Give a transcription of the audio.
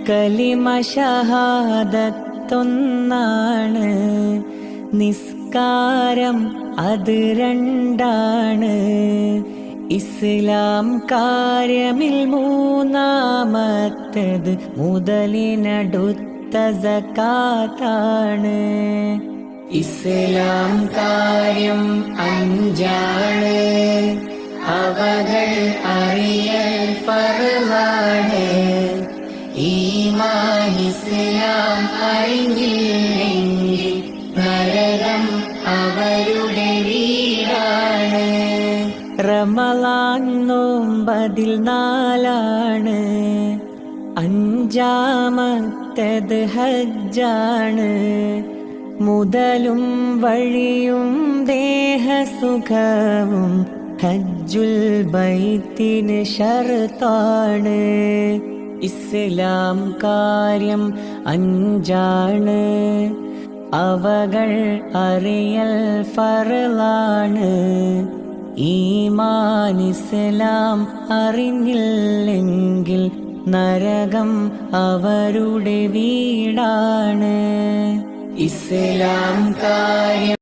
കലിമ ഷഹാദത്തൊന്നാണ്, നിസ്കാരം അത് രണ്ടാണ്. ഇസ്ലാം കാര്യമിൽ മൂന്നാമത്തത് മുതലിനടുത്ത സകാത്താണ്. ഇസ്ലാം കാര്യം അഞ്ചാണ്, അവകൾ അറിയൽ ഫർളാണ്. ഈമാൻ ഇസ്ലാം അറിഞ്ഞില്ലെങ്കിൽ നരകം അവരുടെ വീടാണ്. റമളാൻ നോമ്പതിൽ 4ആണ്, അഞ്ചാമത്തത് ഹജ്ജാണ്. മുതലും വഴിയും ദേഹസുഖവും ഹജ്ജുൽ ബൈത്തിന് ശർത്താണ്. ഇസ്ലാം കാര്യം അഞ്ചാണ്, അവകൾ അറിയൽ ഫർളാണ്. ഈമാൻ ഇസ്ലാം അറിഞ്ഞില്ലെങ്കിൽ നരകം അവരുടെ വീടാണ്. ഇസ്ലാം കാര്യം